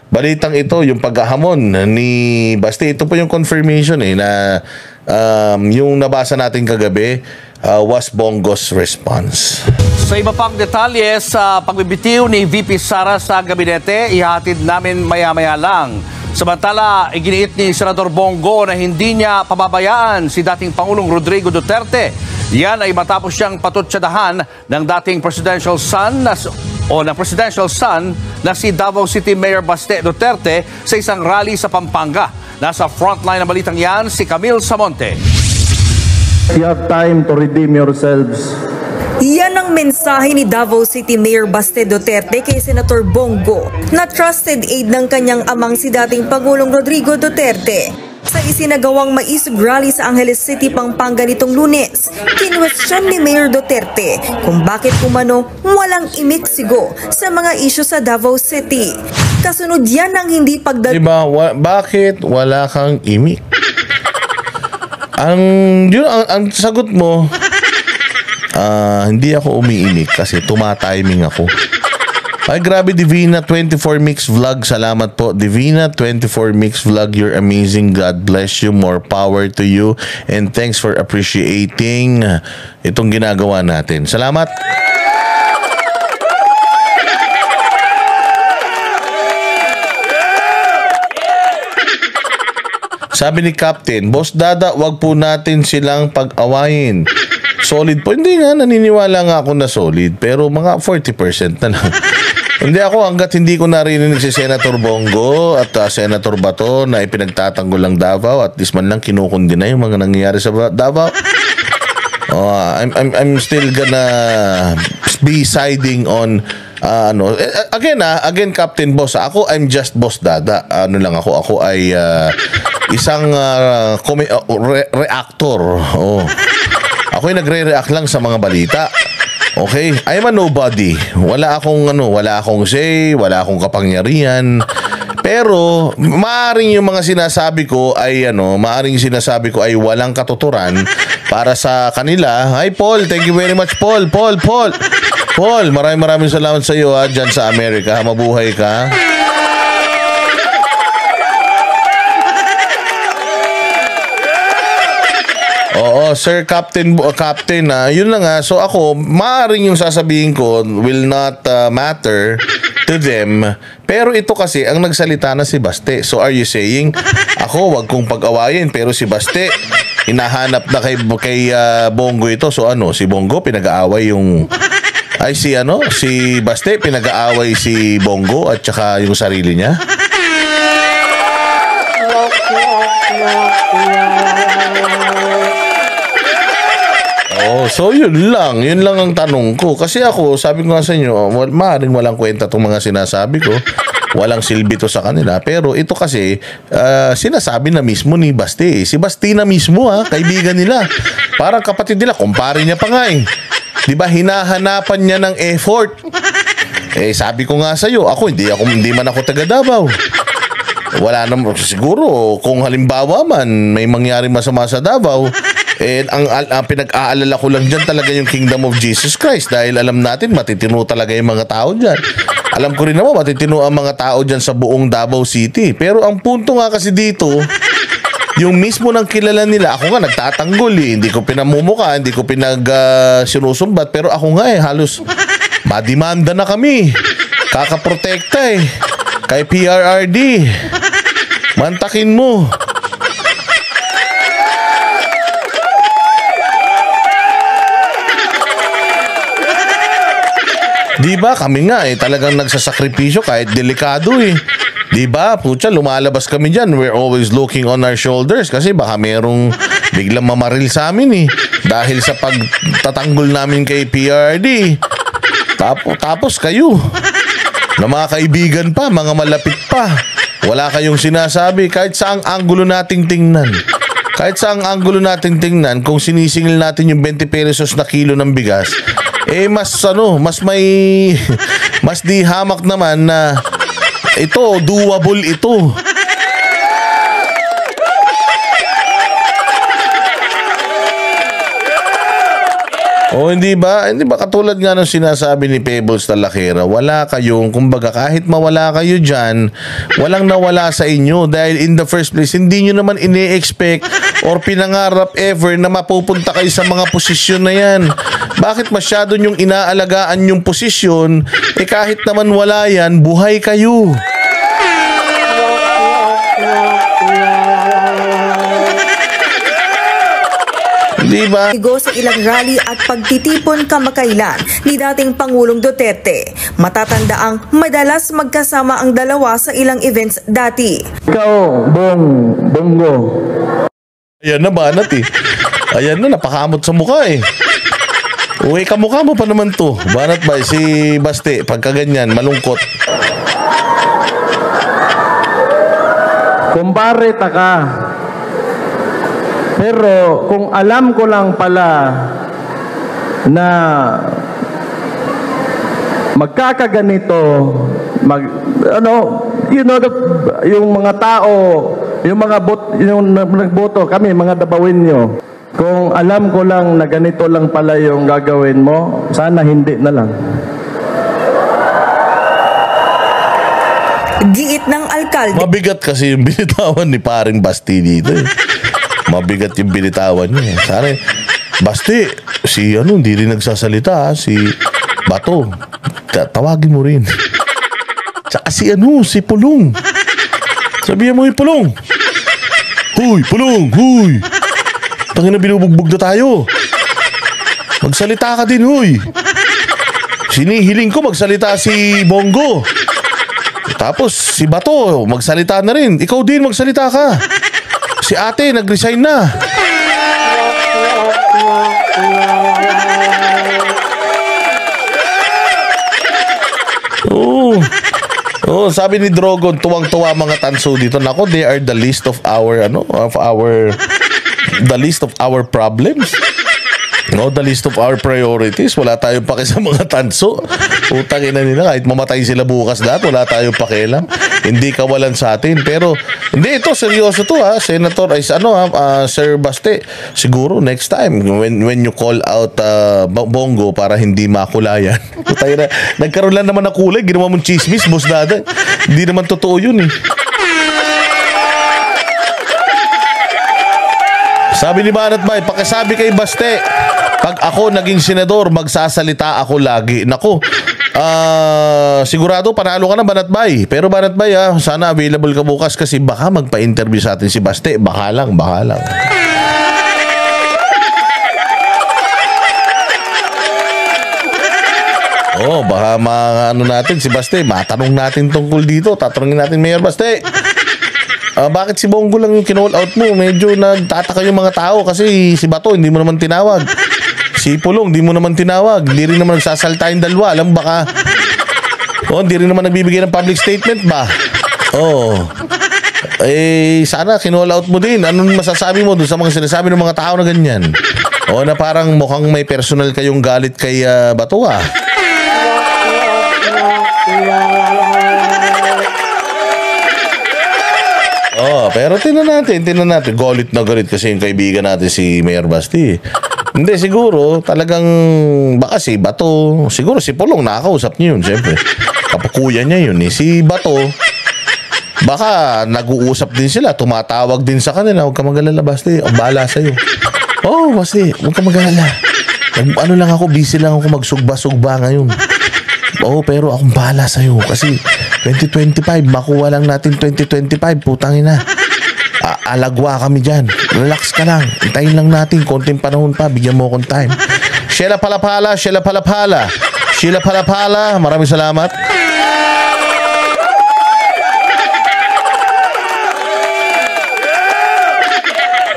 balitang ito, yung paghahamon ni Baste. Ito po yung confirmation na yung nabasa natin kagabi was Bongo's response. Sa iba pang detalye sa pagbibitiw ni VP Sara sa gabinete, ihatid namin maya-maya lang. Samantala, iginiit ni Senador Bongo na hindi niya pababayaan si dating Pangulong Rodrigo Duterte. Yan ay matapos siyang patutsadahan ng dating presidential son na si Davao City Mayor Baste Duterte sa isang rally sa Pampanga. Nasa frontline ng balitang yan si Camille Samonte. You have time to redeem yourselves. Yan ang mensahe ni Davao City Mayor Baste Duterte kay Senator Bongo na trusted aide ng kanyang amang si dating Pangulong Rodrigo Duterte. Sa isinagawang maisog rally sa Angeles City, Pampanga nitong Lunes, kinwestiyon ni Mayor Duterte kung bakit umano walang imiksigo sa mga isyu sa Davao City. Kasunod yan ang hindi Diba, bakit wala kang imik? Ang sagot mo, hindi ako umiinik kasi tumatiming ako. Ay, grabe, Divina 24 Mix Vlog. Salamat po, Divina 24 Mix Vlog. You're amazing. God bless you. More power to you. And thanks for appreciating itong ginagawa natin. Salamat. Sabi ni Captain, Boss Dada, wag po natin silang pag-awayin. Solid po. Hindi nga, naniniwala nga ako na solid. Pero mga 40% na lang. Hindi ako, hanggat hindi ko narinig si Senator Bongo at Senator Bato na ipinagtatanggol lang Davao, at least man lang kinukundi na yung mga nangyayari sa Davao. I'm still gonna be siding on again Captain Boss, ako I'm just Boss Dada. Ako ay isang reactor. Ako ay nagre-react lang sa mga balita. Okay, I'm a nobody. Wala akong say, wala akong kapangyarihan. Pero maaring yung mga sinasabi ko ay ay walang katuturan para sa kanila. Hi Paul, thank you very much Paul, maraming salamat sa iyo diyan sa Amerika. Mabuhay ka. Oo, Sir Captain, yun lang nga. So ako, maaaring yung sasabihin ko will not matter to them. Pero ito kasi, ang nagsalita na si Baste. So are you saying, ako, wag kong pag-awayin, pero si Baste, hinahanap na kay Bongo ito. So si Bongo, pinag-aaway yung... si Baste, pinag-aaway si Bongo at saka yung sarili niya? So yun lang ang tanong ko. Kasi ako, sabi ko nga sa inyo, maaaring walang kwenta itong mga sinasabi ko. Walang silbi to sa kanila. Pero ito kasi, sinasabi na mismo ni Baste. Si Baste na mismo, kaibigan nila. Parang kapatid nila, kumpare niya pa nga eh. Diba, hinahanapan niya ng effort. Sabi ko nga sa iyo, hindi man ako taga Davao. Wala naman, siguro, kung halimbawa man, may mangyari masama sa Davao, ang pinag-aalala ko lang dyan talaga yung Kingdom of Jesus Christ, dahil alam natin matitino talaga yung mga tao dyan. Alam ko rin naman matitino ang mga tao dyan sa buong Davao City. Pero ang punto nga kasi dito, yung mismo ng kilala nila, ako nga nagtatanggol hindi ko pinamumuka, hindi ko sinusumbat, pero ako nga halos madimanda na kami. Kakaprotekta kay PRRD. Mantakin mo. Diba kami nga talagang nagsasakripisyo kahit delikado Diba? Putya, lumalabas kami dyan. We're always looking on our shoulders kasi baka merong biglang mamaril sa amin dahil sa pagtatanggol namin kay PRD. Tapos kayo na mga kaibigan pa, mga malapit pa, wala kayong sinasabi kahit saang anggulo nating tingnan. Kahit saang anggulo nating tingnan, kung sinisingil natin yung 20 pesos na kilo ng bigas, mas di hamak naman na ito, doable ito. O hindi ba? Hindi ba katulad nga ng sinasabi ni Pebbles Talakera, wala kayong, kumbaga kahit mawala kayo dyan, walang nawala sa inyo dahil in the first place, hindi nyo naman ini-expect or pinangarap ever na mapupunta kayo sa mga posisyon na yan. Bakit masyado nyong inaalagaan yung posisyon, kahit naman wala yan, buhay kayo. Diba? Sa ilang rally at pagtitipon kamakailan ni dating Pangulong Duterte. Matatandaang madalas magkasama ang dalawa sa ilang events dati. Ikaw, Bongo. Ayan na, banat eh. Ayan na, napakamot sa mukha eh. Uy, kamukha mo pa naman to. Banat ba? Si Baste, pagka ganyan, malungkot. Kumpare ka. Pero kung alam ko lang pala na magkakaganito, yung mga tao, yung mga yung nagboto, kami mga dabawin nyo. Kung alam ko lang na ganito lang pala yung gagawin mo, sana hindi na lang. Giit ng alkalde. Mabigat kasi yung binitawan ni paring Basti dito eh. Mabigat yung binitawan niya. Sana, Basti, hindi rin nagsasalita, si Bato. Tawagin mo rin. Tsaka si Pulong. Sabihan mo yung Pulong. Huy, Pulong, huy. Tangina, binubugbog na tayo. Magsalita ka din, huy. Sinihiling ko magsalita si Bongo. Tapos si Bato, magsalita na rin. Ikaw din, magsalita ka. Si ate, nag-resign na. Sabi ni Drogon, tuwang-tuwa mga tanso dito. Nako, they are the least of our problems. No, the list of our priorities. Wala tayong pake sa mga tanso. Utangin na nila, kahit mamatay sila bukas lahat, wala tayong pakialam. Hindi kawalan sa atin. Pero, hindi, ito, seryoso to ha. Senator, Sir Baste, siguro next time, when you call out Bongo para hindi makulayan. Utangin na, nagkaroon lang naman na kulay, ginawa mong chismis, boss dada. Hindi naman totoo yun eh. Sabi ni Banat Bay, pakisabi kay Baste, pag ako naging senador, magsasalita ako lagi. Nako, sigurado panalo ka na, Banat Bay. Pero Banat Bay, sana available ka bukas kasi baka magpa-interview sa atin si Baste. Baka lang. Baka natin si Baste. Matanong natin tungkol dito. Tatanungin natin, Mayor Baste. Bakit si Bongo lang yung kinall out mo? Medyo nagtataka yung mga tao kasi si Bato hindi mo naman tinawag. Si Pulong hindi mo naman tinawag. Hindi rin naman nagsasalta yung dalawa. Alam baka hindi rin naman nagbibigay ng public statement ba? Sana kinall out mo din. Anong masasabi mo doon sa mga sinasabi ng mga tao na ganyan? Na parang mukhang may personal kayong galit kay Bato pero tingnan natin. Galit na galit kasi yung kaibigan natin si Mayor Basti. Hindi, siguro, talagang, baka si Bato, siguro si Pulong nakakausap niyo yun, siyempre. Kapakuya niya yun eh. Si Bato, baka nag-uusap din sila, tumatawag din sa kanila. Huwag ka mag-alala, Basti. Ang bahala sa'yo. Basti, huwag ka mag-alala. Lang ako, busy lang ako magsugba-sugba ngayon. Pero akong bahala sa'yo kasi 2025, makuha lang natin 2025, putangin na. Alagwa kami dyan. Relax ka lang. Hintayin lang natin. Konting panahon pa. Bigyan mo akong time. Sheila Palapala. Maraming salamat.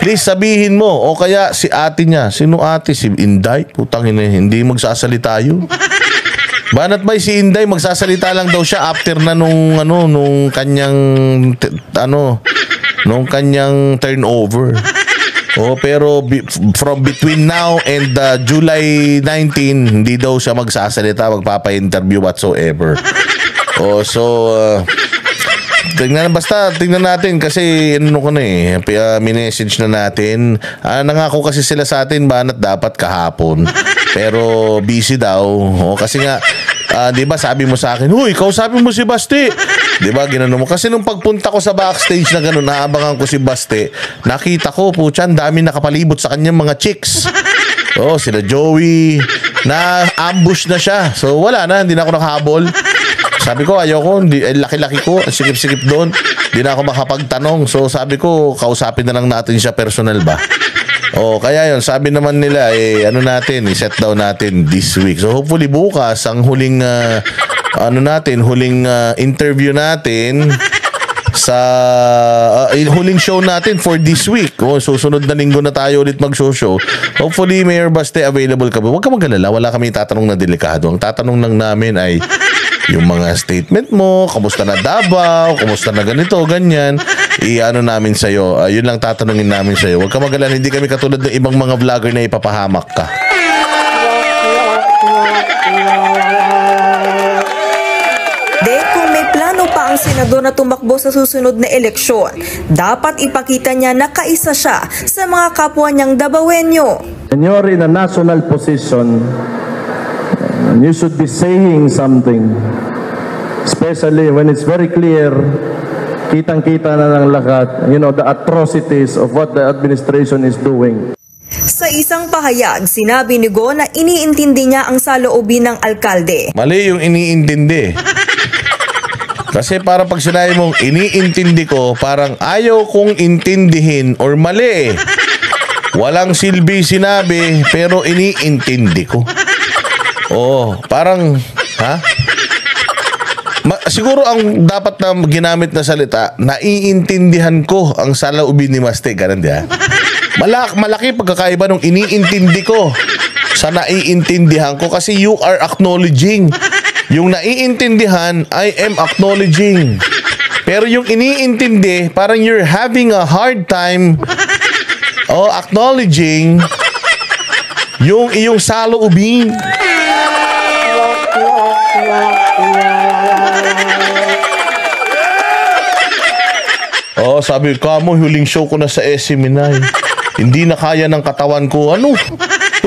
Please sabihin mo. O kaya si ate niya. Sino ate? Si Inday? Putangin na. Hindi magsasalita yun. Banat ba si Inday magsasalita lang daw siya after na nung kanyang turnover. Pero from between now and July 19, hindi daw siya magsasalita, magpapa-interview whatsoever. Tingnan natin kasi minessage na natin. Nangako kasi sila sa atin, Banat, dapat kahapon. Pero busy daw. Kasi nga, di ba sabi mo sa akin, huy, kausapin mo si Basti. Di ba, ginano mo. Kasi nung pagpunta ko sa backstage na gano'n, naabangan ko si Basti, nakita ko, putya, ang dami nakapalibot sa kanyang mga chicks. Sila Joey, na-ambush na siya. So, wala na, hindi na ako nakahabol. Sabi ko, ayoko, laki-laki ko, sikip-sikip doon. Hindi na ako makapagtanong. So, sabi ko, kausapin na lang natin siya personal ba? Kaya yun, sabi naman nila, set down natin this week. So, hopefully bukas, ang huling, huling interview natin sa huling show natin for this week. Susunod na linggo na tayo ulit mag-show. Hopefully, Mayor Baste, available ka ba? Huwag ka mag-alala, wala kami tatanong na delikado. Ang tatanong lang namin ay yung mga statement mo, kamusta na Davao, kamusta na ganito, ganyan, namin sa'yo. Yun lang tatanungin namin sa'yo. Huwag ka mag-alala, hindi kami katulad ng ibang mga vlogger na ipapahamak ka. Kung may plano pa ang senador na tumakbo sa susunod na eleksyon, dapat ipakita niya na kaisa siya sa mga kapwa niyang Davaoenyo. When you're in a national position, you should be saying something. Especially when it's very clear, kitang-kita na ng lahat, the atrocities of what the administration is doing. Sa isang pahayag, sinabi ni Go na iniintindi niya ang saloobin ng alkalde. Mali yung iniintindi. Kasi para pag sinabi mong iniintindi ko, parang ayaw kong intindihin or mali. Walang silbi sinabi, pero iniintindi ko. Parang, siguro ang dapat na ginamit na salita, naiintindihan ko ang saloobin ni Maste, ganun di ha? Malaki pagkakaiba nung iniintindi ko sa naiintindihan ko kasi you are acknowledging. Yung naiintindihan, I am acknowledging. Pero yung iniintindi, parang you're having a hard time acknowledging yung iyong saloobin. Sabi ko, huling show ko na sa SM9. Hindi na kaya ng katawan ko.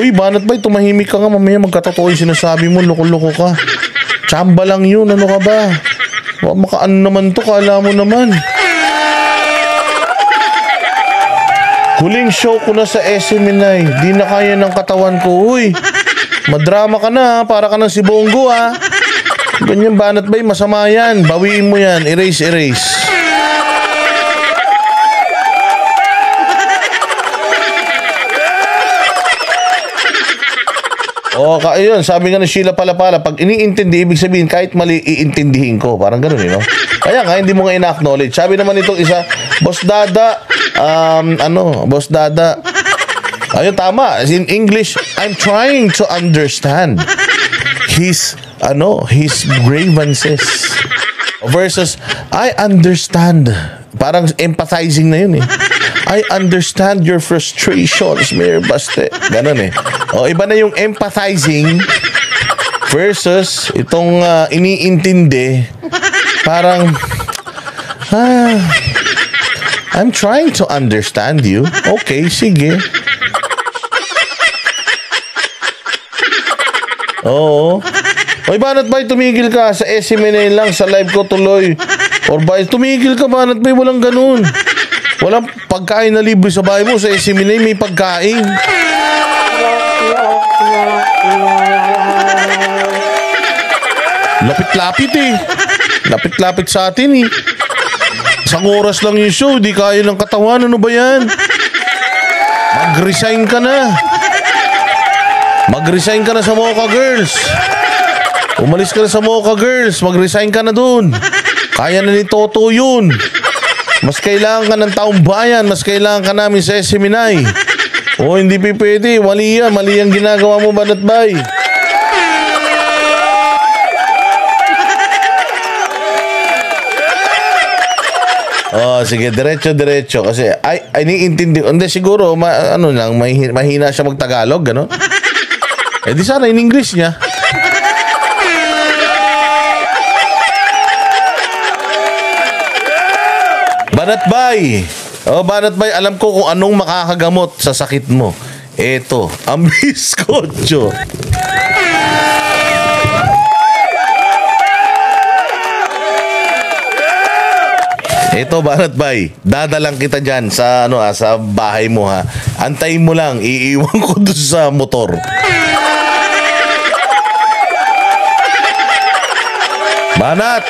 Uy, banat ba? Tumahimik ka nga. Mamaya magkatotoo yung sinasabi mo. Loko-loko ka. Tsamba lang yun. Ano ka ba? Makaan naman to. Kala mo naman. Huling show ko na sa SM9. Di na kaya ng katawan ko. Uy, madrama ka na. Para ka ng si Bongo ha. Ganyan banat ba? Masama yan. Bawiin mo yan. Erase. Ayun, sabi nga ni Sheila Palapala, pag iniintindi, ibig sabihin, kahit mali, iintindihin ko. Parang ganun, Kaya nga, hindi mo nga ina-acknowledge. Sabi naman itong isa, Boss Dada, Boss Dada. Ayun, tama. In English, I'm trying to understand his grievances. Versus, I understand. Parang empathizing na yun I understand your frustrations, Mayor Baste. Ganon iba na yung empathizing versus itong iniintindi. Parang, I'm trying to understand you. Okay, sige. Oo. Oy, banat ba tumigil ka sa SMNA lang, sa live ko tuloy. Or ba tumigil ka, banat ba walang ganun. Walang pagkain na libre sa bahay mo. Sa SMNA may pagkain. Lapit-lapit Lapit-lapit sa atin Isang oras lang yung show. Di kaya ng katawan. Ano ba yan? Mag-resign ka na. Mag-resign ka na sa Mocha Girls. Umalis ka na sa Mocha Girls. Mag-resign ka na dun. Kaya na ni Toto yun. Mas kailangan ka ng taong bayan. Mas kailangan ka namin sa SMNI. Hindi pwede. Mali yan. Mali ang ginagawa mo, Banat Bay. Sige, diretso. Kasi, iniintindi. Hindi, siguro, mahina siya mag-Tagalog, gano'n? Di sana in English niya. Banat Bay. Banat Bay, alam ko kung anong makakagamot sa sakit mo. Eto, ang biskotso. Ito, Banat Bay, dadalang kita dyan sa, sa bahay mo, ha. Antayin mo lang, iiwan ko doon sa motor. Banat,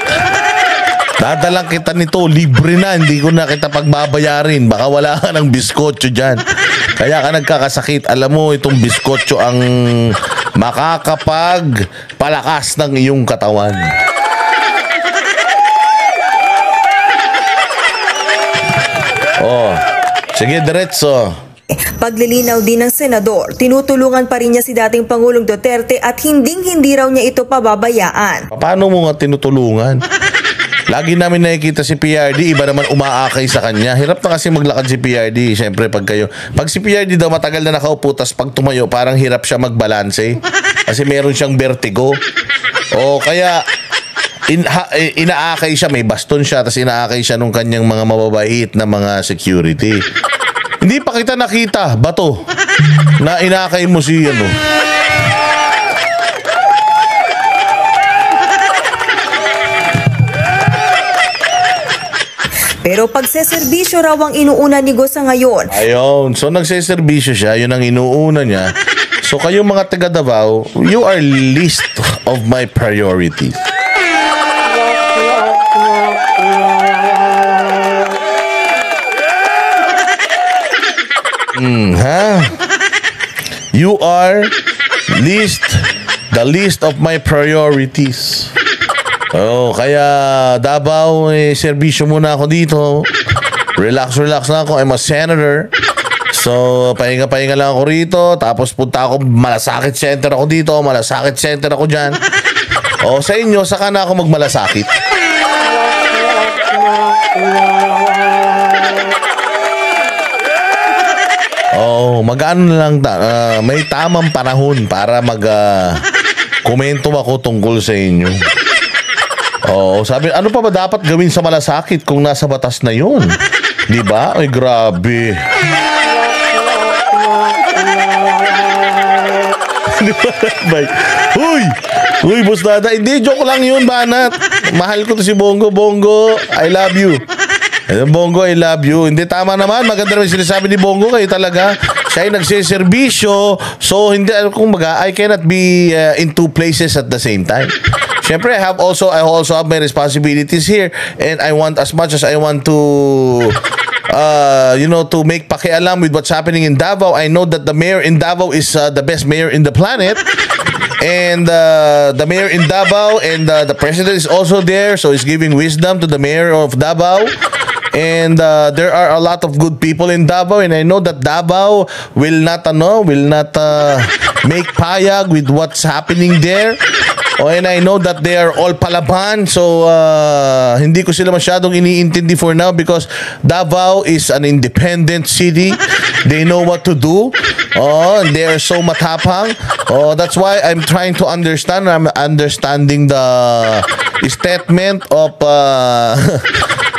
dadalang kita nito, libre na, hindi ko na kita pagbabayarin. Baka wala ka ng biskotso dyan. Kaya ka nagkakasakit. Alam mo, itong biskotso ang makakapagpalakas ng iyong katawan. Oh, sige, diretso. Paglilinaw din ng senador, tinutulungan pa rin niya si dating Pangulong Duterte at hindi raw niya ito pababayaan. Paano mo nga tinutulungan? Lagi namin nakikita si PRD, iba naman umaakay sa kanya. Hirap na kasi maglakad si PRD. Siyempre, pag si PRD daw matagal na nakaupo, tas pag tumayo, parang hirap siya magbalanse. Kasi meron siyang vertigo. O kaya, inaakay siya, may baston siya, tas inaakay siya nung kanyang mga mababait na mga security. Hindi pa kita nakita, bato, na inaakay mo si Pero pagseserbisyo raw ang inuuna ni Go sa ngayon. Ayun, so nagseserbisyo siya, yun ang inuuna niya. So kayong mga taga Davao, you are least of my priorities. You are the least of my priorities. Oh, kaya Davao, serbisyo muna ako dito. Relax na ako. I'm a senator. So, pahinga lang ako rito. Tapos punta ako, malasakit center ako dito. Malasakit center ako dyan. O, sa inyo, saka na ako magmalasakit. Oh, mag-ano lang, may tamang panahon para komento ako tungkol sa inyo. Oh, sabi, ano pa ba dapat gawin sa malasakit kung nasa batas na yun? Di ba? Ay, grabe. Di ba? Uy, Boss Dada. Hindi, joke lang yun, Banat. Mahal ko to si Bongo. Bongo, I love you. Bongo, I love you. Hindi, tama naman. Maganda naman sinasabi ni Bongo. Kayo talaga. Siya ay nagsiservisyo. So, hindi, I cannot be in two places at the same time. Siyempre, I also have my responsibilities here. And I want, as much as I want to, to make pakialam with what's happening in Davao, I know that the mayor in Davao is the best mayor in the planet. And the mayor in Davao and the president is also there. So he's giving wisdom to the mayor of Davao. And there are a lot of good people in Davao, and I know that Davao will not make payag with what's happening there. Oh, and I know that they are all palaban, so hindi ko sila masyadong iniintindi for now because Davao is an independent city. They know what to do. Oh, they are so matapang. Oh, that's why I'm trying to understand. I'm understanding the statement of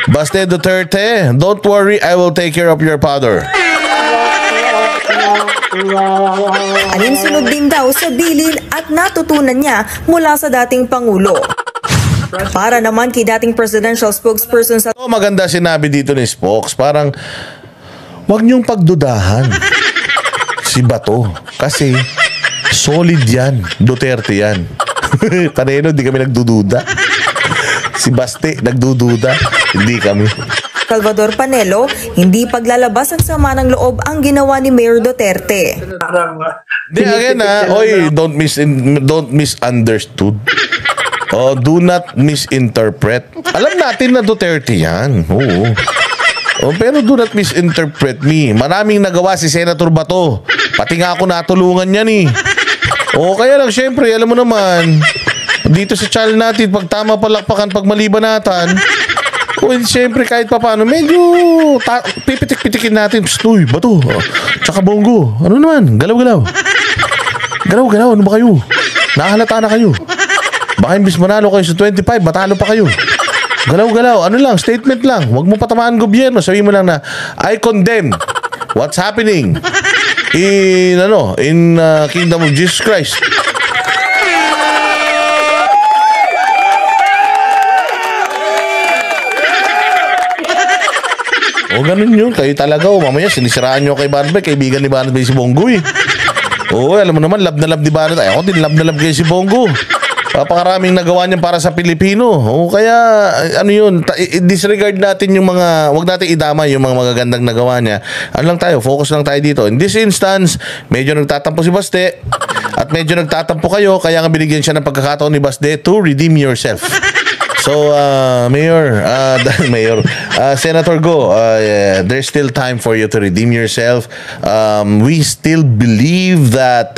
Baste Duterte. Don't worry, I will take care of your father. Alinsunod din daw sa bilin at natutunan niya mula sa dating Pangulo. Para naman kay dating presidential spokesperson sa... Maganda sinabi dito ni Spokes, parang wag niyong pagdudahan si Bato kasi solid yan, Duterte yan. Kanino, hindi kami nagdududa. Si Baste, nagdududa. Hindi kami. Salvador Panelo, hindi paglalabas ang sama ng loob ang ginawa ni Mayor Duterte. Di, again don't misunderstood. Oh, do not misinterpret. Alam natin na Duterte yan. Oo. Oh, pero do not misinterpret me. Maraming nagawa si Senator Bato. Pati nga ako natulungan yan eh. O kaya lang syempre, alam mo naman, dito sa channel natin, pag tama palakpakan, pag malibanatan, well, siyempre kahit pa paano, medyo pipitik-pitikin natin. Uy, Bato, tsaka Bongo. Ano naman? Galaw-galaw. Galaw-galaw, ano ba kayo? Nakahalata na kayo. Baka imbis manalo kayo sa 25, matalo pa kayo. Galaw-galaw, ano lang, statement lang. Huwag mo patamaan gobyerno. Sabihin mo lang na, I condemn what's happening in Kingdom of Jesus Christ. O ganun yun, kayo talaga. Mamaya sinisiraan nyo kay Barnabé, kaibigan ni Barnabé si Bongo eh. Alam mo naman, love na love ni Barnabé. Ako din, love na love kay si Bongo. Papakaraming nagawa niyan para sa Pilipino. Kaya ano yun, disregard natin yung mga, wag natin idama yung mga magagandang nagawa niya. Ano lang tayo, focus lang tayo dito. In this instance, medyo nagtatampo si Baste at medyo nagtatampo kayo, kaya nga binigyan siya ng pagkakataon ni Baste to redeem yourself. So, Senator Go, there's still time for you to redeem yourself. We still believe that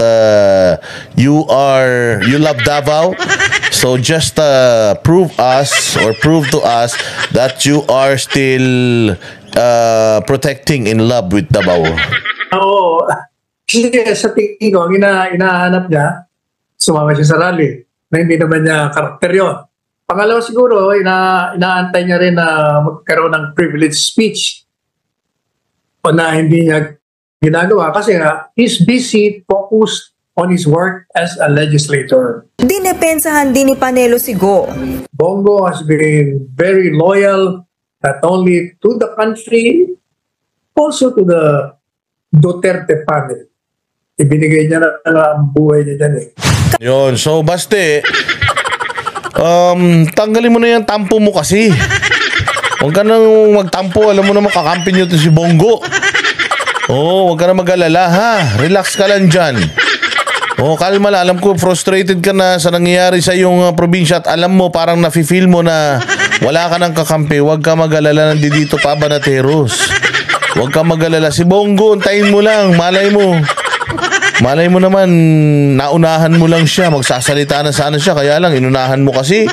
you love Davao. So just prove to us that you are still protecting in love with Davao. Oo. Kasi sa tingin ko, ang inahanap niya, sumama siya sa rally, na hindi naman niya karakter yun. Pangalawa siguro, inaantay niya rin na magkaroon ng privileged speech o na hindi niya ginagawa kasi he's busy, focused on his work as a legislator. Dinepensahan din ni Panelo si Go. Bongo has been very loyal not only to the country, also to the Duterte family. Ibinigay niya na ang buhay niya dyan eh. Yun, so Baste, tanggalin mo na yung tampo mo kasi. Huwag ka nang magtampo. Alam mo naman, kakampi nyo ito si Bongo. Huwag ka na mag-alala, ha? Relax ka lang dyan. Kalma lang. Alam ko, frustrated ka na sa nangyayari sa iyong probinsya at alam mo, parang nafe-feel mo na wala ka ng kakampi. Huwag ka mag-alala, nandito pa Banateros. Huwag ka mag-alala. Si Bongo, antayin mo lang. Malay mo naman, naunahan mo lang siya. Magsasalita na sana siya. Kaya lang, inunahan mo kasi.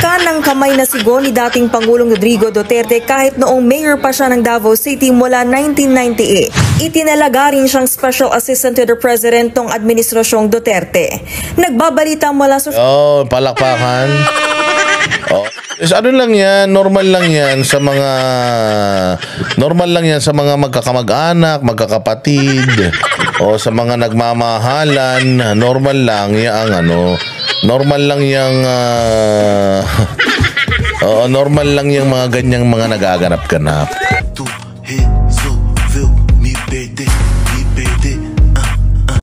Kanang kamay na si Go ni dating Pangulong Rodrigo Duterte kahit noong mayor pa siya ng Davao City mula 1998. Itinalaga rin siyang Special Assistant to the President ng Administrasyong Duterte. Nagbabalita mula sa... Palakpakan. Ano lang yan, normal lang yan sa mga magkakamag-anak, magkakapatid o sa mga nagmamahalan, normal lang yang normal lang yung mga ganyang mga nagaganap-ganap.